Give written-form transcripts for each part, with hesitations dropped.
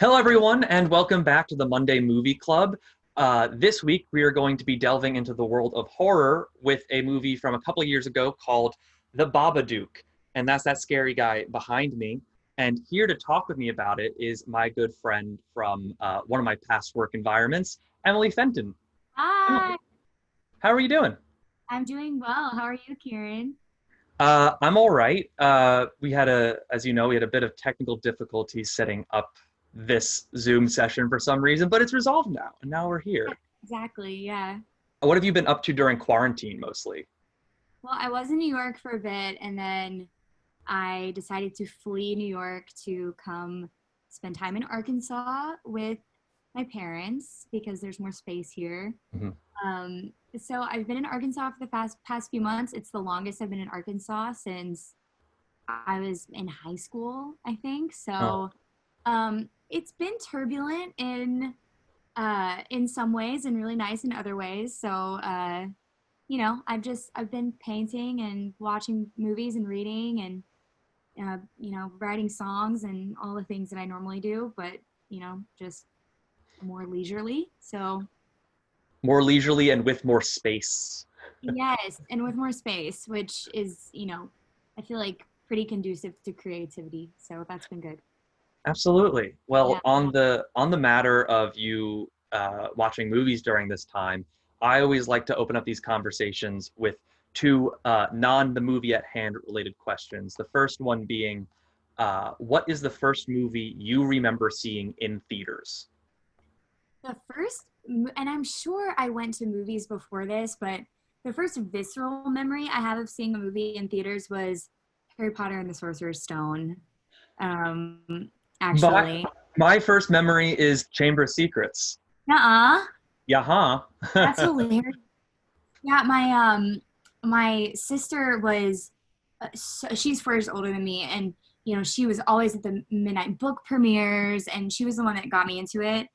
Hello, everyone, and welcome back to the Monday Movie Club. This week, we are going to be delving into the world of horror with a movie from a couple of years ago called The Babadook. And that's that scary guy behind me. And here to talk with me about it is my good friend from one of my past work environments, Emily Fenton. Hi, Emily, how are you doing? I'm doing well. How are you, Kieran? I'm all right. As you know, we had a bit of technical difficulties setting up this Zoom session for some reason, but it's resolved now, and now we're Yeah, here. exactly, yeah. What have you been up to during quarantine mostly? Well, I was in New York for a bit and then I decided to flee New York to come spend time in Arkansas with my parents because there's more space here. Mhm. So I've been in Arkansas for the past few months. It's the longest I've been in Arkansas since I was in high school, I think. Oh, It's been turbulent in some ways and really nice in other ways. I've been painting and watching movies and reading and writing songs and all the things that I normally do, but just more leisurely. So more leisurely and with more space. yes, and with more space, which is I feel like pretty conducive to creativity. So that's been good. Absolutely. Well, Yeah. on the matter of you watching movies during this time, I always like to open up these conversations with two non the movie at hand related questions. The first one being, what is the first movie you remember seeing in theaters? And I'm sure I went to movies before this, but the first visceral memory I have of seeing a movie in theaters was Harry Potter and the Sorcerer's Stone. Um, My actually, my first memory is Chamber of Secrets. nuh Yaha. that's hilarious. Yeah, my sister was she's 4 years older than me, and she was always at the midnight book premieres, and she was the one that got me into it.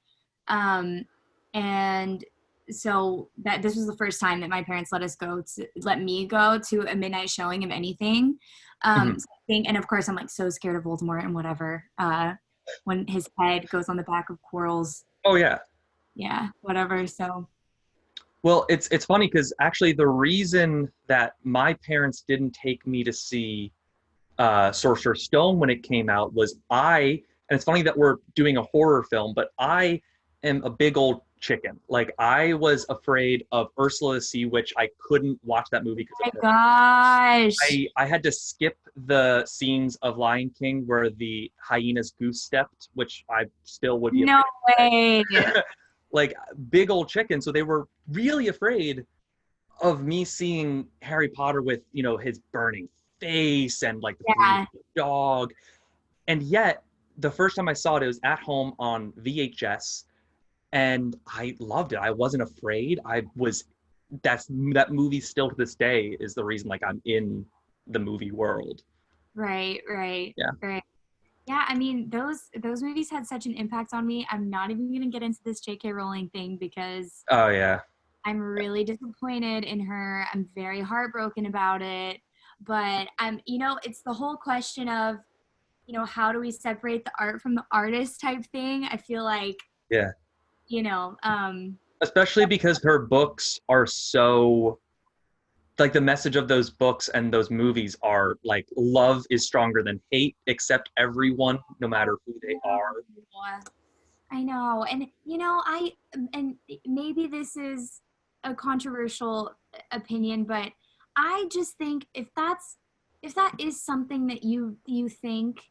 Um, and so that this was the first time that my parents let me go to a midnight showing of anything. Mhm. So I think, and of course, I'm like so scared of Voldemort and whatever. When his head goes on the back of Quirrell's, Oh yeah. yeah, whatever. So Well, it's funny because actually the reason that my parents didn't take me to see Sorcerer's Stone when it came out was and it's funny that we're doing a horror film, but I am a big old chicken. Like I was afraid of Ursula the Sea Witch. I couldn't watch that movie because of my her. gosh, I had to skip the scenes of Lion King where the hyenas goose stepped, which I still would be no afraid way. to say. Like big old chicken. So they were really afraid of me seeing Harry Potter with, his burning face and like the three Yeah, dog. And yet, the first time I saw it, it was at home on VHS, and I loved it. I wasn't afraid. That movie still to this day is the reason like I'm in the movie world. right, right, Yeah. right. Yeah, I mean those movies had such an impact on me. I'm not even gonna get into this J.K. Rowling thing because Oh yeah. I'm really disappointed in her. I'm very heartbroken about it. But it's the whole question of, how do we separate the art from the artist type thing? I feel like, Yeah. you know, um, Especially because her books are so like the message of those books and those movies are like love is stronger than hate, accept everyone no matter who they are. I know. And and maybe this is a controversial opinion, but I just think if that is something that you think,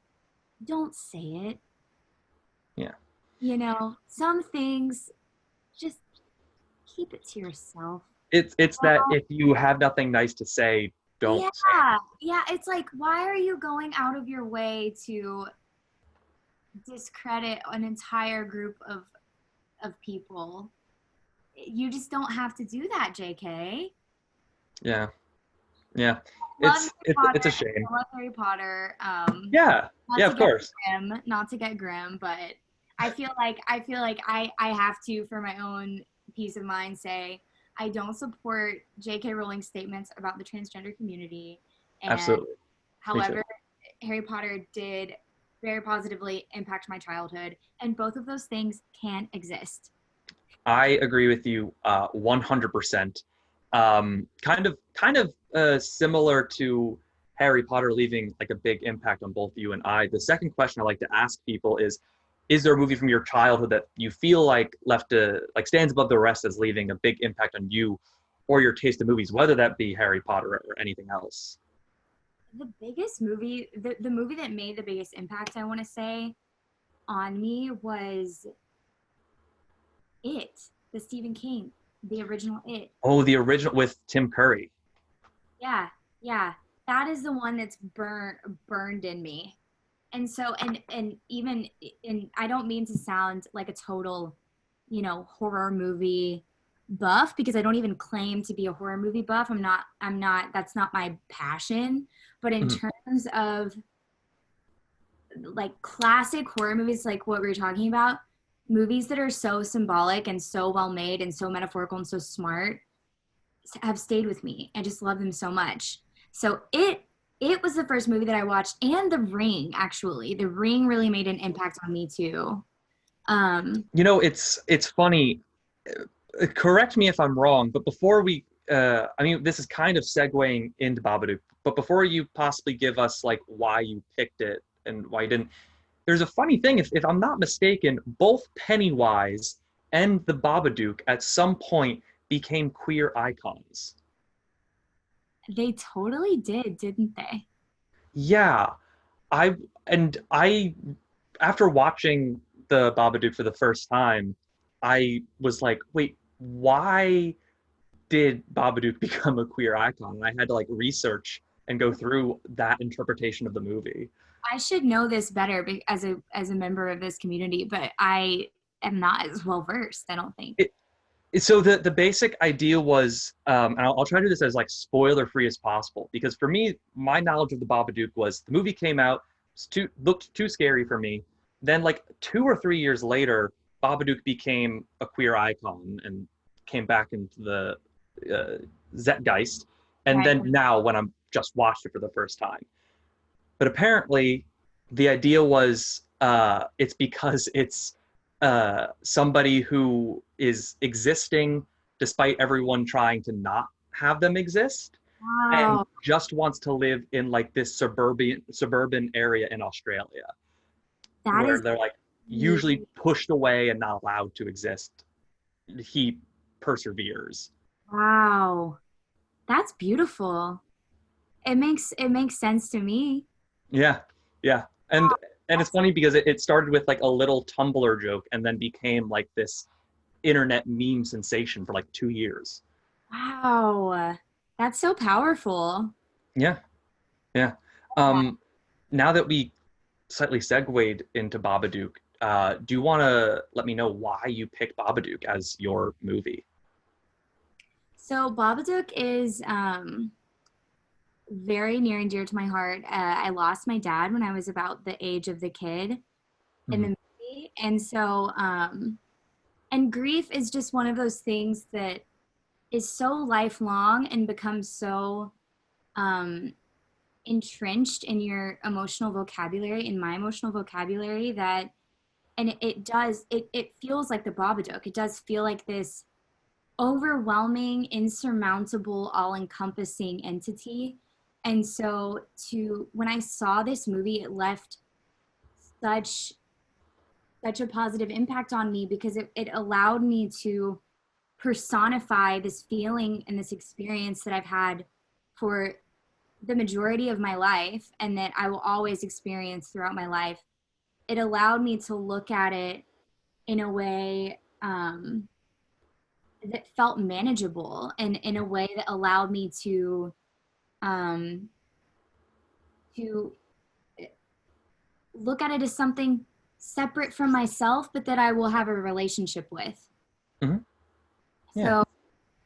don't say it. Yeah. Some things just keep it to yourself. It's that if you have nothing nice to say, don't Yeah, say yeah. It's like, why are you going out of your way to discredit an entire group of people? You just don't have to do that, JK. it. Yeah. Yeah. Love It's Harry it's Potter. it's a shame. I love Harry Potter. Yeah. Not Yeah, to of get course. not to get grim, but I feel like I have to, for my own peace of mind, say I don't support J.K. Rowling's statements about the transgender community. And Absolutely. Me too. however, Harry Potter did very positively impact my childhood, and both of those things can exist. I agree with you 100%. Kind of similar to Harry Potter leaving like a big impact on both you and I. The second question I like to ask people is there a movie from your childhood that you feel like left a like stands above the rest as leaving a big impact on you or your taste of movies, whether that be Harry Potter or anything else? The biggest movie, the movie that made the biggest impact, I want to say, on me was It, the Stephen King, the original It. Oh, the original with Tim Curry. Yeah, yeah. That is the one that's burned in me. And so and even and I don't mean to sound like a total, horror movie buff, because I don't even claim to be a horror movie buff. I'm not that's not my passion. But in Mhm. terms of like classic horror movies, like what we were talking about, movies that are so symbolic and so well made and so metaphorical and so smart have stayed with me. I just love them so much. So it was the first movie that I watched, and The Ring, actually. The Ring really made an impact on me too. It's funny. Correct me if I'm wrong, but before we, I mean, this is kind of segueing into Babadook, but before you possibly give us like why you picked it and why you didn't, there's a funny thing. If I'm not mistaken, both Pennywise and the Babadook at some point became queer icons. They totally did, didn't they? Yeah, I I after watching the Babadook for the first time, I was like, wait, why did Babadook become a queer icon? And I had to like research and go through that interpretation of the movie. I should know this better as a member of this community, but I am not as well versed, I don't think. It, so the basic idea was, and I'll try to do this as like spoiler free as possible, because for me, my knowledge of the Babadook was the movie came out, looked too scary for me. Then like 2 or 3 years later, Babadook became a queer icon and came back into the zeitgeist. And Right. then now when I'm just watched it for the first time, but apparently the idea was it's because it's somebody who is existing despite everyone trying to not have them exist and Wow. just wants to live in like this suburban area in Australia That where is they're like really, usually pushed away and not allowed to exist. He perseveres. wow. That's beautiful. It makes sense to me. Yeah, yeah. And it's funny because it started with like a little Tumblr joke and then became like this internet meme sensation for like 2 years. Wow. That's so powerful. Yeah, yeah. Um, Now that we slightly segued into Babadook, do you want to let me know why you picked Babadook as your movie? So Babadook is very near and dear to my heart. I lost my dad when I was about the age of the kid in the Mhm. movie. And so and grief is just one of those things that is so lifelong and becomes so um entrenched in your emotional vocabulary, in my emotional vocabulary, that and it feels like the Babadook. It does feel like this overwhelming, insurmountable, all-encompassing entity. And so to when I saw this movie, it left such such a positive impact on me, because it allowed me to personify this feeling and this experience that I've had for the majority of my life, and that I will always experience throughout my life. It allowed me to look at it in a way that felt manageable, and in a way that allowed me um, to look at it as something separate from myself, but that I will have a relationship with. Mhm. Yeah. So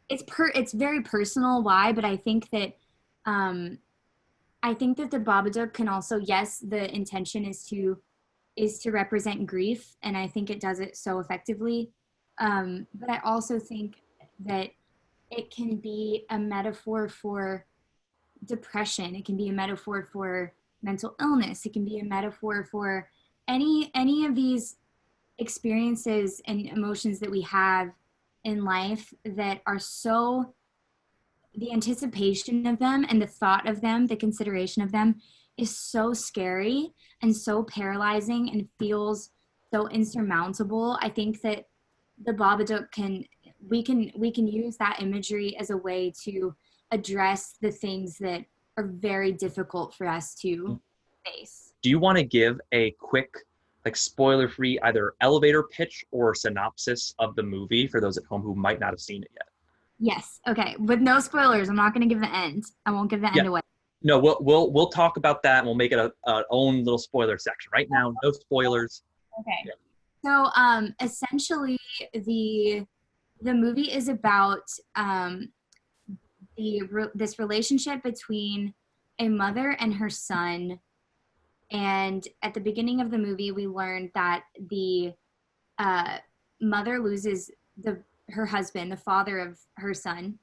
it's very personal why, but um, I think that the Babadook can also, yes, the intention is to represent grief, and I think it does it so effectively. But I also think that it can be a metaphor for depression. It can be a metaphor for mental illness. It can be a metaphor for any of these experiences and emotions that we have in life that are so, the anticipation of them and the thought of them, the consideration of them is so scary and so paralyzing and feels so insurmountable. I think that the Babadook we can use that imagery as a way to address the things that are very difficult for us to face. Do you want to give a quick, like spoiler-free, either elevator pitch or synopsis of the movie for those at home who might not have seen it yet? Yes. Okay. With no spoilers, I'm not going to give the end. I won't give the Yeah. end away. No, we'll talk about that and we'll make it a own little spoiler section. Right now, no spoilers. Okay. Yeah. So essentially the movie is about this relationship between a mother and her son. And at the beginning of the movie, we learned that the mother loses her husband, the father of her son,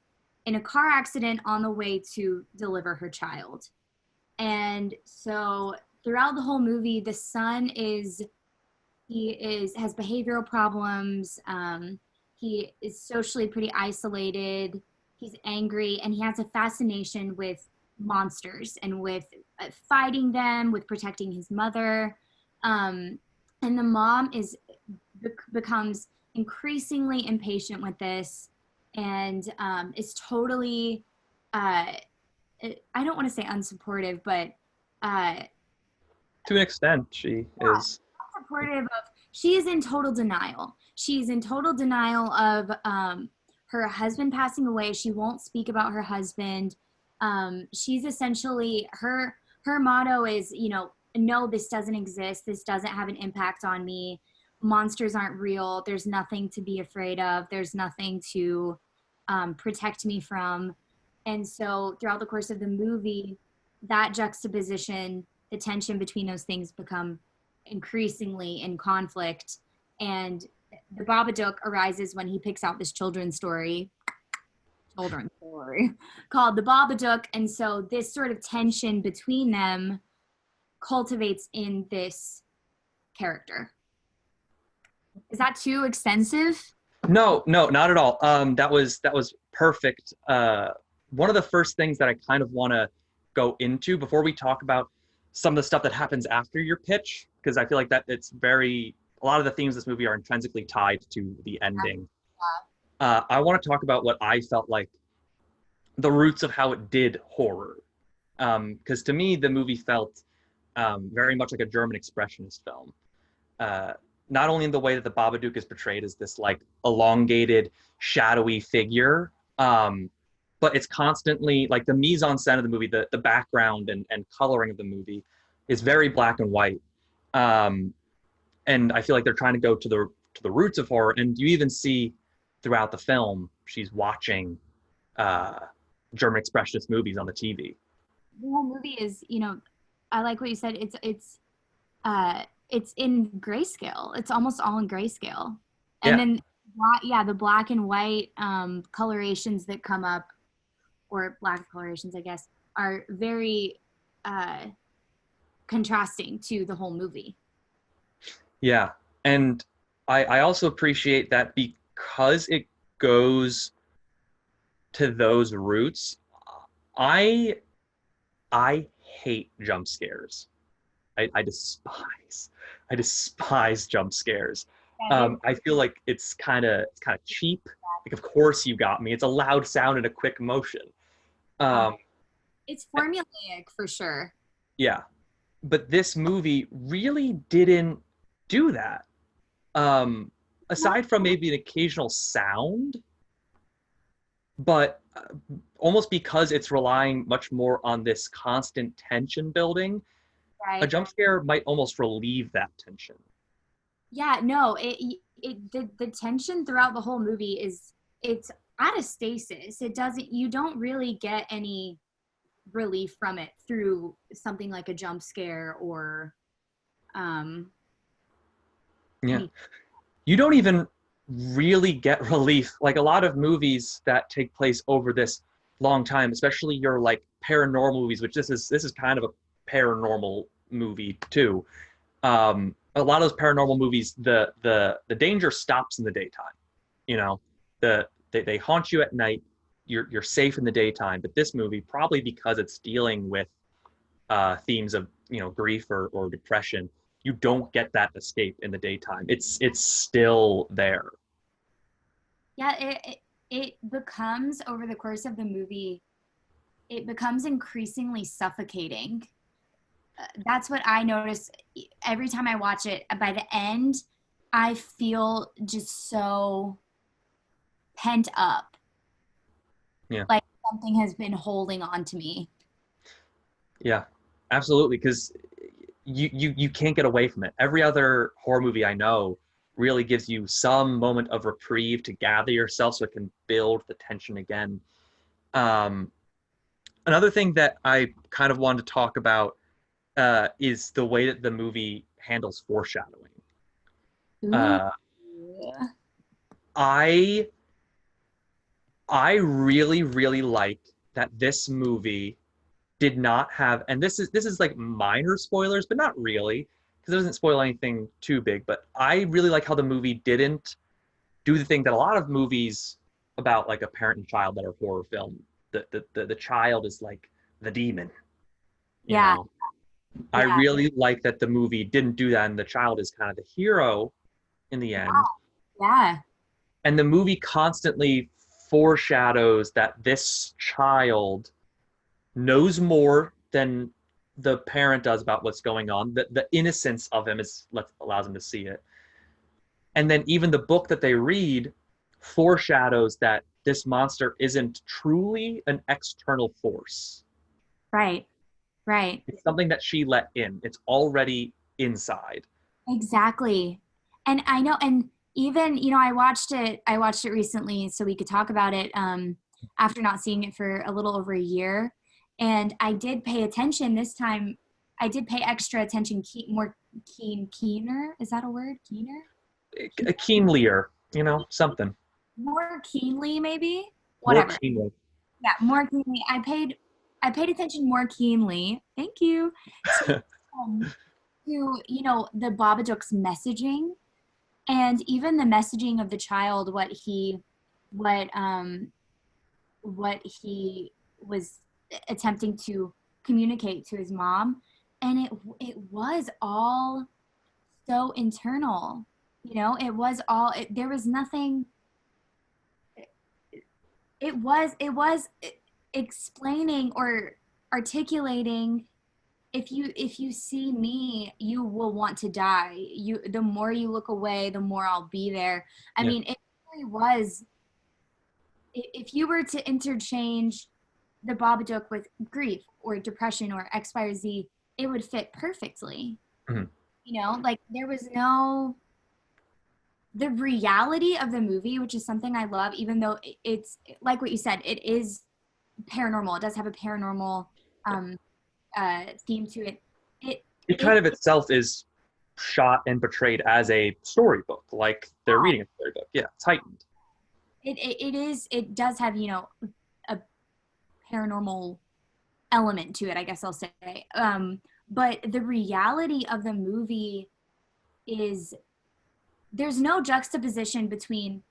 in a car accident on the way to deliver her child. And so throughout the whole movie, the son has behavioral problems. He is socially pretty isolated. He's angry, and he has a fascination with monsters and with fighting them, with protecting his mother. And the mom becomes increasingly impatient with this, and is totally, I don't want to say unsupportive, but To an extent, she is. supportive of, she is in total denial. She's in total denial of her husband passing away. She won't speak about her husband. She's essentially, her motto is, no, this doesn't exist. This doesn't have an impact on me. Monsters aren't real. There's nothing to be afraid of. There's nothing to protect me from. And so throughout the course of the movie, that juxtaposition, the tension between those things become increasingly in conflict. And the Babadook arises when he picks out this children's story called The Babadook. And so this sort of tension between them cultivates in this character. Is that too extensive? No, not at all. That was perfect. One of the first things that I kind of want to go into before we talk about some of the stuff that happens after your pitch, because I feel like that a lot of the themes of this movie are intrinsically tied to the ending. I want to talk about what I felt like the roots of how it did horror. Because to me, the movie felt very much like a German expressionist film. Not only in the way that the Babadook is portrayed as this like elongated, shadowy figure, but it's constantly like the mise en scène of the movie, the background and coloring of the movie is very black and white. And I feel like they're trying to go to the roots of horror. And you even see throughout the film, she's watching German expressionist movies on the TV. The whole movie is, I like what you said. It's in grayscale. It's almost all in grayscale. And then, the black and white colorations that come up, or black colorations, I guess, are very contrasting to the whole movie. Yeah. And I also appreciate that because it goes to those roots. I hate jump scares. I despise jump scares. I feel like it's kind of cheap. Like, of course you got me. It's a loud sound and a quick motion. It's formulaic for sure. Yeah, but this movie really didn't do that. Aside from maybe an occasional sound, but almost because it's relying much more on this constant tension building, right. A jump scare might almost relieve that tension. Yeah, no, the tension throughout the whole movie it's at a stasis. You don't really get any relief from it through something like a jump scare or You don't even really get relief. Like a lot of movies that take place over this long time, especially your like paranormal movies, which this is kind of a paranormal movie too. A lot of those paranormal movies, the danger stops in the daytime. You know, they haunt you at night. You're safe in the daytime. But this movie, probably because it's dealing with themes of grief or depression, you don't get that escape in the daytime. It's still there. Yeah, it becomes, over the course of the movie, it becomes increasingly suffocating. That's what I notice every time I watch it. By the end, I feel just so pent up, Yeah, like something has been holding on to me. yeah, absolutely. Because you can't get away from it. Every other horror movie I know really gives you some moment of reprieve to gather yourself so it can build the tension again. Um, Another thing that I kind of wanted to talk about is the way that the movie handles foreshadowing. Ooh. Uh, I I really really like that this movie did not have, and this is like minor spoilers, but not really because it doesn't spoil anything too big. But I really like how the movie didn't do the thing that a lot of movies about like a parent and child that are horror film. The child is like the demon, you Yeah, know. I yeah, really like that the movie didn't do that, and the child is kind of the hero in the end. yeah. And the movie constantly foreshadows that this child knows more than the parent does about what's going on. The innocence of him is allows him to see it. And then even the book that they read foreshadows that this monster isn't truly an external force. Right, right. It's something that she let in. It's already inside. Exactly. And I know, and even, I watched it recently so we could talk about it, after not seeing it for a little over a year. And I did pay attention this time. I did pay extra attention, keener. Is that a word? Keener? A keenlier, something. More keenly, maybe? More Whatever. keenly. Yeah, more keenly. I paid attention more keenly. Thank you. To, um, the Babadook's messaging, and even the messaging of the child, what um what he was attempting to communicate to his mom, and it was all so internal. It was all there was nothing. It was explaining or articulating, if you see me, you will want to die. The more you look away, the more I'll be there. I Yeah. mean, it really was. If you were to interchange the Babadook with grief or depression or X, Y, or Z, it would fit perfectly. Mhm. Like there was no the reality of the movie, which is something I love, even though it's like what you said, it is paranormal. It does have a paranormal um, theme to it. It It it kind of itself is shot and portrayed as a storybook, like they're reading a storybook. Yeah, it's heightened. it does have a paranormal element to it, I guess I'll say. But the reality of the movie is, there's no juxtaposition between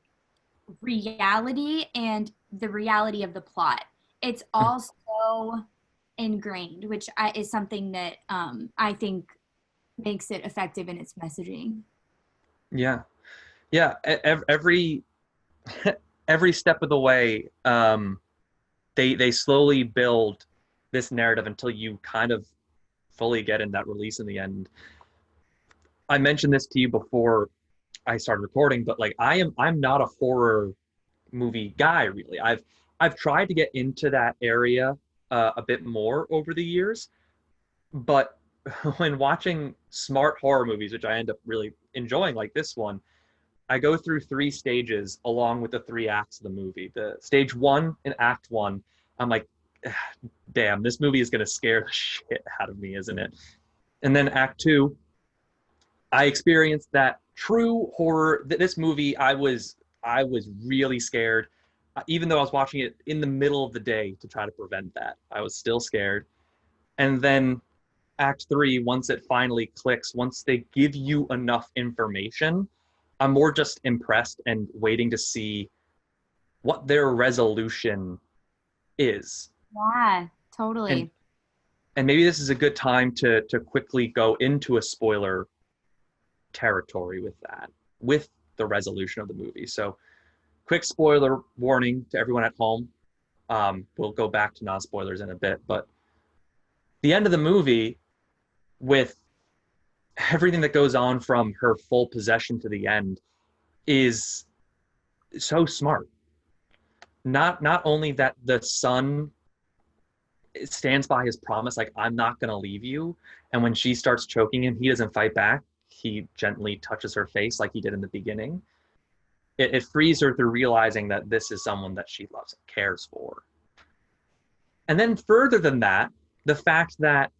reality and the reality of the plot. It's Mhm. all so ingrained, which is something that I think makes it effective in its messaging. Yeah, yeah. Every every step of the way, they slowly build this narrative until you kind of fully get in that release in the end. I mentioned this to you before I started recording, but like I'm not a horror movie guy really. I've tried to get into that area a bit more over the years, but when watching smart horror movies, which I end up really enjoying, like this one, I go through three stages along with the three acts of the movie. The stage one and act one, I'm like, damn, this movie is gonna scare the shit out of me, isn't it? And then act two, I experienced that true horror. This movie, I was really scared, even though I was watching it in the middle of the day to try to prevent that. I was still scared. And then Act 3, once it finally clicks, once they give you enough information, I'm more just impressed and waiting to see what their resolution is. Yeah, And totally. and maybe this is a good time to quickly go into a spoiler territory with that, with the resolution of the movie. So, quick spoiler warning to everyone at home. We'll go back to non-spoilers in a bit, but the end of the movie, with everything that goes on from her full possession to the end, is so smart. Not only that the son stands by his promise, like, I'm not going to leave you, and when she starts choking him, he doesn't fight back. He gently touches her face like he did in the beginning. It frees her through realizing that this is someone that she loves and cares for. And then further than that, the fact that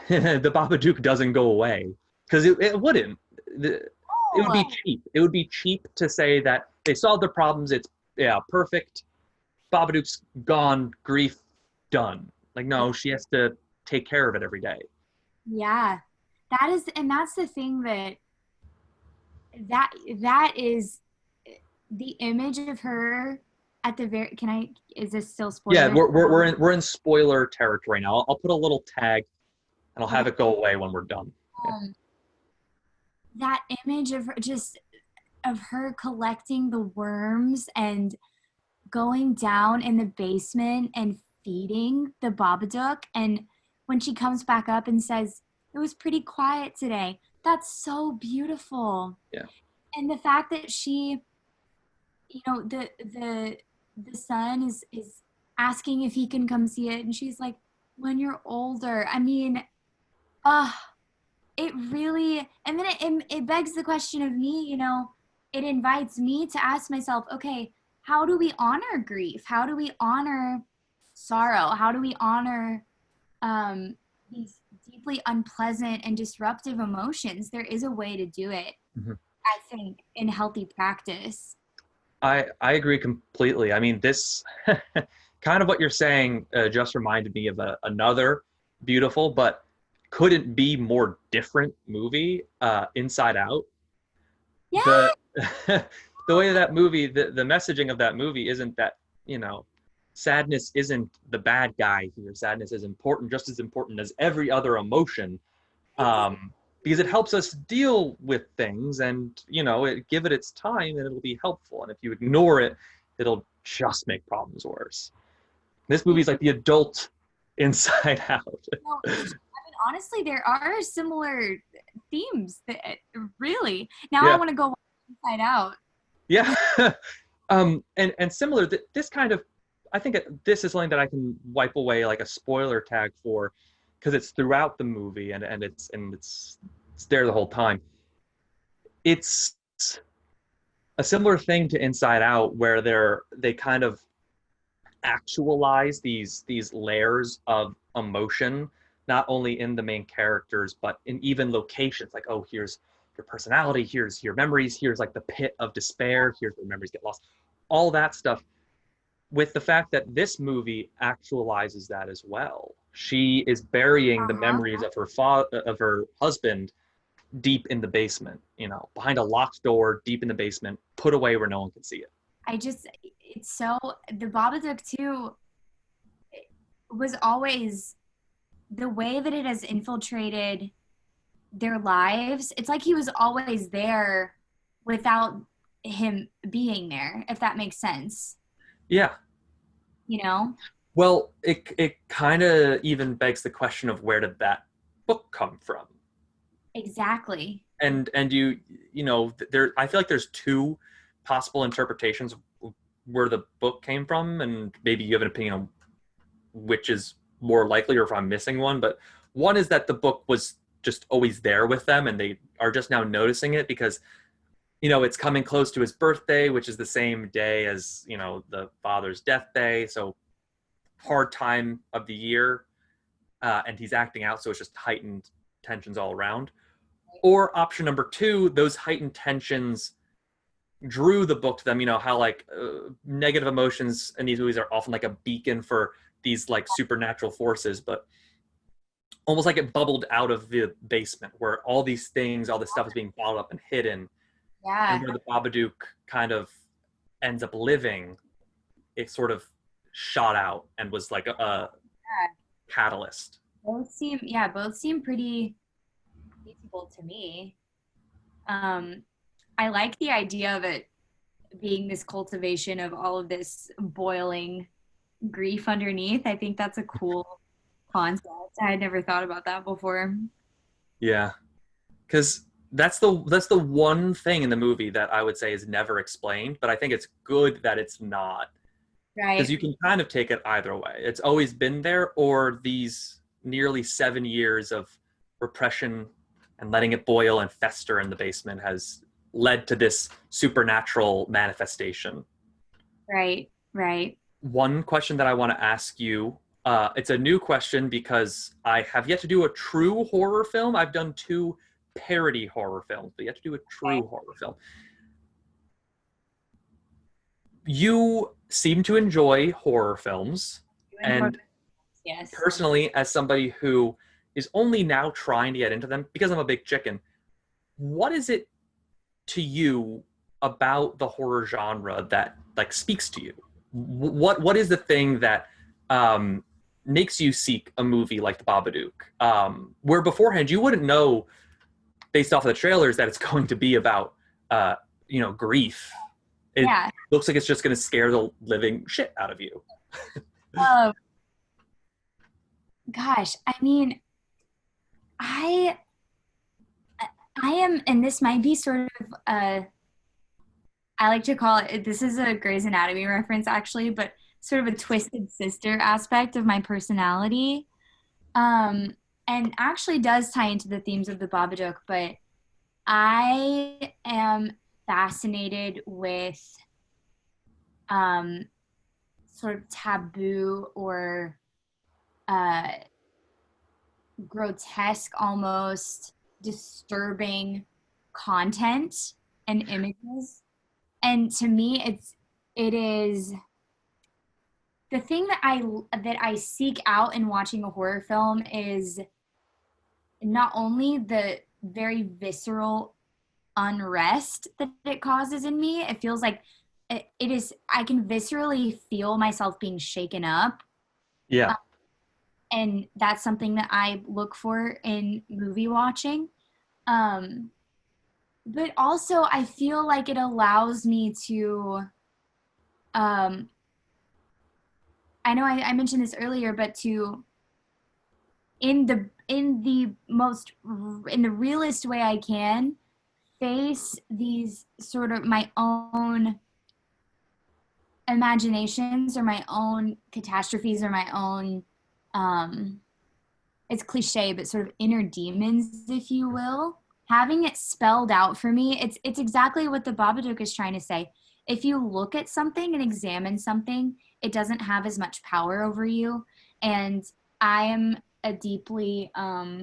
the Babadook doesn't go away, because it wouldn't. It would be Oh, cheap. It would be cheap to say that they solved their problems. It's, yeah, perfect. Babadook's gone. Grief done. Like, no, she has to take care of it every day. yeah. That is, and that's the thing that that is the image of her at the very, can I, is this still Yeah, spoiler? we're in spoiler territory now. I'll put a little tag and I'll Okay. have it go away when we're done. Yeah. Um, that image of her, just of her collecting the worms and going down in the basement and feeding the Babadook. And when she comes back up and says, it was pretty quiet today, that's so beautiful. Yeah. And the fact that she, you know, the son is asking if he can come see it, and she's like, when you're older. I mean, uh it really, and then it begs the question of me, you know, it invites me to ask myself, okay, how do we honor grief? How do we honor sorrow? How do we honor um these deeply unpleasant and disruptive emotions? There is a way to do it, Mhm. I think, in healthy practice. I agree completely. I mean, this kind of what you're saying just reminded me of another beautiful but couldn't be more different movie, Inside Out. Yeah. The the way that movie, the messaging of that movie isn't that, you know, sadness isn't the bad guy here. Sadness is important, just as important as every other emotion, because it helps us deal with things, and, you know, give it its time and it'll be helpful. And if you ignore it, it'll just make problems worse. This movie's like the adult Inside Out. No, I mean, honestly, there are similar themes that really. Now I Yeah, want to go inside out. yeah. And similar, this kind of, I think this is something that I can wipe away like a spoiler tag for, because it's throughout the movie, and it's there the whole time. It's a similar thing to Inside Out, where they kind of actualize these layers of emotion, not only in the main characters but in even locations. Like, oh, here's your personality, here's your memories, here's like the pit of despair, here's where memories get lost, all that stuff. With the fact that this movie actualizes that as well, she is burying the Uh-huh. memories of her husband deep in the basement, you know, behind a locked door, deep in the basement, put away where no one can see it. I just, it's so, the Babadook too was always the way that it has infiltrated their lives. It's like he was always there without him being there, if that makes sense, Yeah. you know? Well, it kind of even begs the question of, where did that book come from? Exactly. And you know, there, I feel like there's two possible interpretations of where the book came from, and maybe you have an opinion on which is more likely, or if I'm missing one. But one is that the book was just always there with them, and they are just now noticing it because, you know, it's coming close to his birthday, which is the same day as, you know, the father's death day. So hard time of the year, and he's acting out, so it's just heightened tensions all around. Or option number two, those heightened tensions drew the book to them. You know how, like, negative emotions in these movies are often like a beacon for these like supernatural forces, but almost like it bubbled out of the basement where all these things, all this stuff is being bottled up and hidden. And Yeah. where the Babadook kind of ends up living, it sort of shot out and was like a catalyst. Both seem pretty feasible to me. Um, I like the idea of it being this cultivation of all of this boiling grief underneath. I think that's a cool concept. I had never thought about that before. Yeah, because that's the one thing in the movie that I would say is never explained, but I think it's good that it's not, because Right. you can kind of take it either way. It's always been there, or these nearly 7 years of repression and letting it boil and fester in the basement has led to this supernatural manifestation. Right. Right. One question that I want to ask you, it's a new question because I have yet to do a true horror film. I've done two parody horror films, but yet to do a Okay. true horror film. You seem to enjoy horror films, You enjoy. and Yes. personally, as somebody who is only now trying to get into them because I'm a big chicken, what is it to you about the horror genre that like speaks to you? What is the thing that um, makes you seek a movie like The Babadook, where beforehand you wouldn't know based off of the trailers that it's going to be about uh, grief. It Yeah. looks like it's just going to scare the living shit out of you. Um, Gosh, I mean, I I am, and this might be sort of I like to call it, this is a Grey's Anatomy reference actually, but sort of a twisted sister aspect of my personality. Um, and actually does tie into the themes of the Babadook, but I am fascinated with um, sort of taboo or uh, grotesque, almost disturbing content and images. And to me, it is the thing that I seek out in watching a horror film is not only the very visceral unrest that it causes in me. It feels like it is, I can viscerally feel myself being shaken up. Yeah, And that's something that I look for in movie watching. Um, but also, I feel like it allows me to, um, I know I mentioned this earlier, but to, in the realest way I can, face these sort of my own imaginations or my own catastrophes or my own um it's cliche but sort of inner demons, if you will, having it spelled out for me. It's exactly what the Babadook is trying to say. If you look at something and examine something, it doesn't have as much power over you. And I am a deeply uh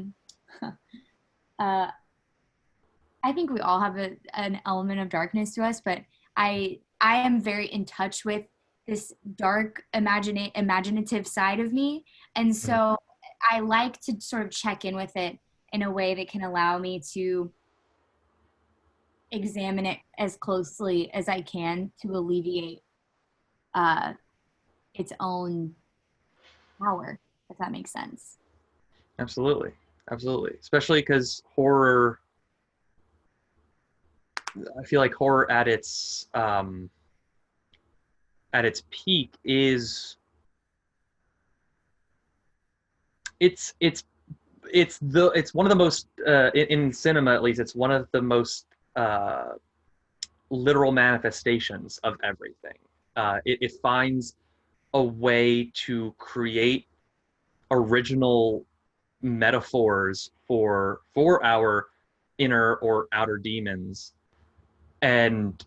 I think we all have an element of darkness to us, but I am very in touch with this dark imaginative side of me, and so I like to sort of check in with it in a way that can allow me to examine it as closely as I can to alleviate uh, its own power, if that makes sense. absolutely, absolutely. Especially because horror, I feel like horror at its peak is it's it's one of the most in cinema, at least, it's one of the most uh, literal manifestations of everything. It finds a way to create original metaphors for our inner or outer demons, and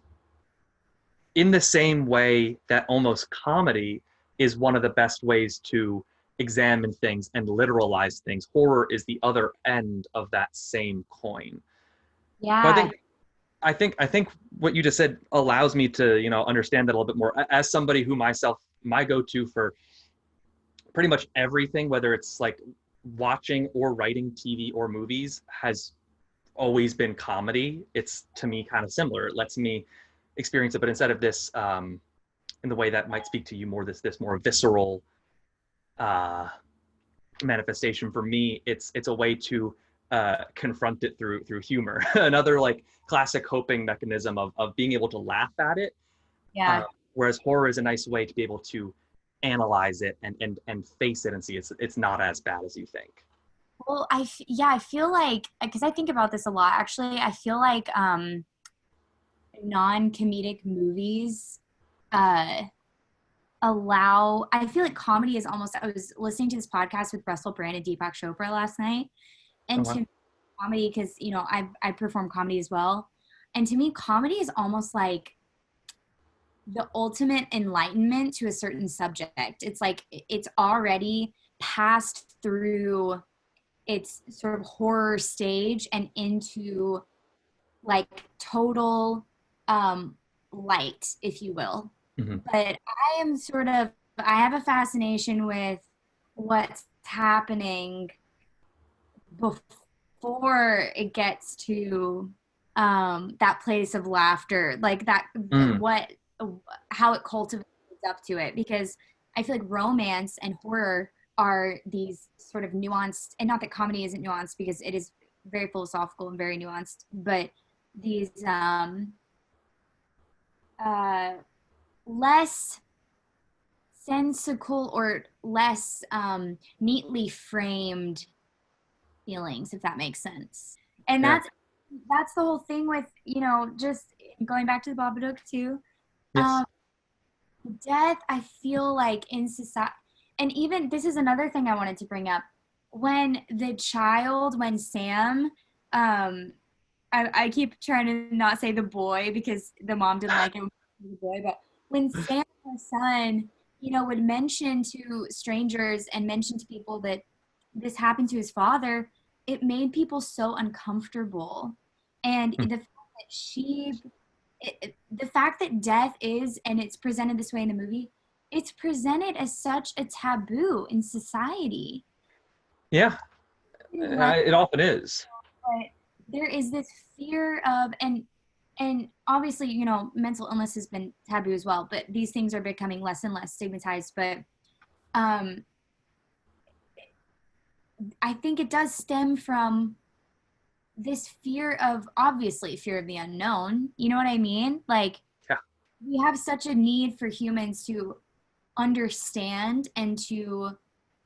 in the same way that almost comedy is one of the best ways to examine things and literalize things, horror is the other end of that same coin. So Yeah, I think what you just said allows me to understand that a little bit more. As somebody who myself, my go-to for pretty much everything, whether it's like watching or writing TV or movies has always been comedy. It's to me kind of similar. It lets me experience it, but instead of this, in the way that might speak to you more, this more visceral uh, manifestation. For me, it's a way to confront it through humor. Another like classic coping mechanism of being able to laugh at it. Uh, Yeah. whereas horror is a nice way to be able to analyze it and face it and see it's not as bad as you think. Well, yeah, I feel like because I think about this a lot. Actually, I feel like non-comedic movies uh allow. I feel like comedy is almost. I was listening to this podcast with Russell Brand and Deepak Chopra last night, Oh, and to wow. me, comedy, because I perform comedy as well, and to me, comedy is almost like the ultimate enlightenment to a certain subject. It's like it's already passed through its sort of horror stage and into like total um light, if you will. Hmm. But I have a fascination with what's happening before it gets to that place of laughter, like that, Mm. what, how it cultivates up to it. Because I feel like romance and horror are these sort of nuanced, and not that comedy isn't nuanced because it is very philosophical and very nuanced, but these uh, less sensical or less neatly framed feelings, if that makes sense. And Yeah. that's the whole thing with, just going back to the Babadook too. Yes. Um, Death, I feel like in society, and even this is another thing I wanted to bring up. When Sam, I keep trying to not say the boy because the mom didn't like it when he was a boy, but when Sam, her son, would mention to strangers and mention to people that this happened to his father, it made people so uncomfortable. And Mm. the fact that death is, and it's presented this way in the movie, it's presented as such a taboo in society. Yeah. Like, It often is. but there is this fear of, and obviously, mental illness has been taboo as well, but these things are becoming less and less stigmatized. But um, I think it does stem from this fear of, obviously, fear of the unknown. You know what I mean? Like, Yeah. we have such a need for humans to understand and to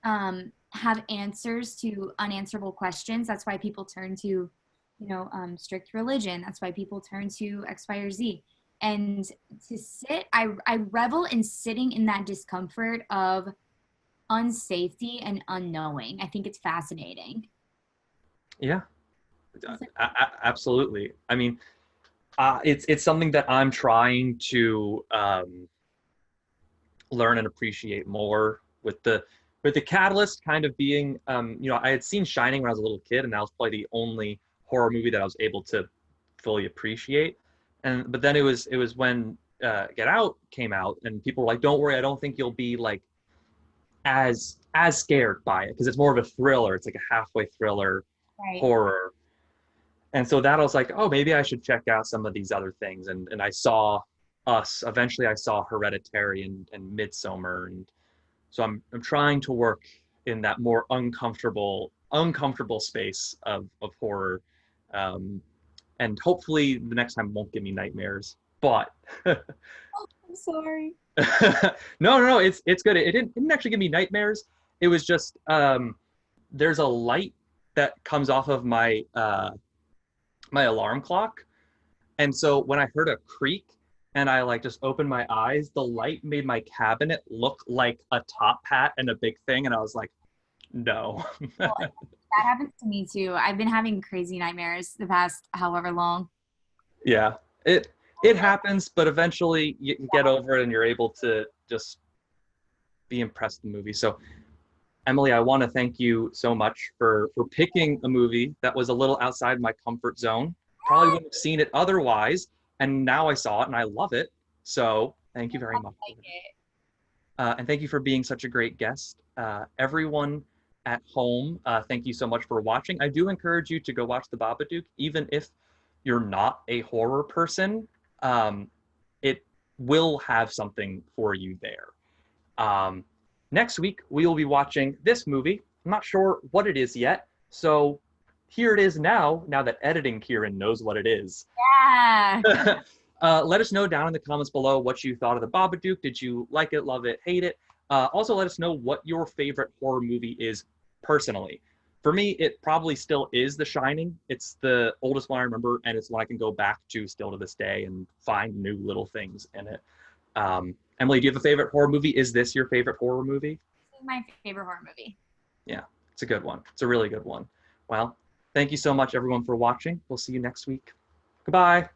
have answers to unanswerable questions. That's why people turn to, strict religion. That's why people turn to X, Y, or Z. And I revel in sitting in that discomfort of unsafety and unknowing. I think it's fascinating. Yeah. Absolutely. I mean, it's something that I'm trying to learn and appreciate more with the catalyst kind of being, I had seen Shining when I was a little kid, and that was probably the only horror movie that I was able to fully appreciate. And but then it was when Get Out came out, and people were like, "Don't worry, I don't think you'll be like as scared by it because it's more of a thriller. It's like a halfway thriller Right. horror." And so that I was like, oh, maybe I should check out some of these other things. And I saw Us. Eventually, I saw Hereditary and Midsummer, and so I'm trying to work in that more uncomfortable space of horror, um, and hopefully the next time won't give me nightmares. But I'm sorry. no, it's good. It didn't actually give me nightmares. It was just there's a light that comes off of my alarm clock. And so when I heard a creak and I like just opened my eyes, the light made my cabinet look like a top hat and a big thing. And I was like, no. Well, that happens to me too. I've been having crazy nightmares the past however long. Yeah. It happens, but eventually you get over it and you're able to just be impressed with the movie. So Emily, I want to thank you so much for picking a movie that was a little outside my comfort zone. Probably wouldn't have seen it otherwise, and now I saw it and I love it. So thank you very much. Like it. And thank you for being such a great guest. Everyone at home, thank you so much for watching. I do encourage you to go watch The Babadook, even if you're not a horror person. It will have something for you there. Um, Next week, we will be watching this movie. I'm not sure what it is yet, so here it is now that editing Kieran knows what it is. Yeah. Let us know down in the comments below what you thought of the Babadook. Did you like it, love it, hate it? Also, let us know what your favorite horror movie is personally. For me, it probably still is The Shining. It's the oldest one I remember, and it's one I can go back to still to this day and find new little things in it. Emily, do you have a favorite horror movie? Is this your favorite horror movie? This is my favorite horror movie. Yeah, it's a good one. It's a really good one. Well, thank you so much, everyone, for watching. We'll see you next week. Goodbye.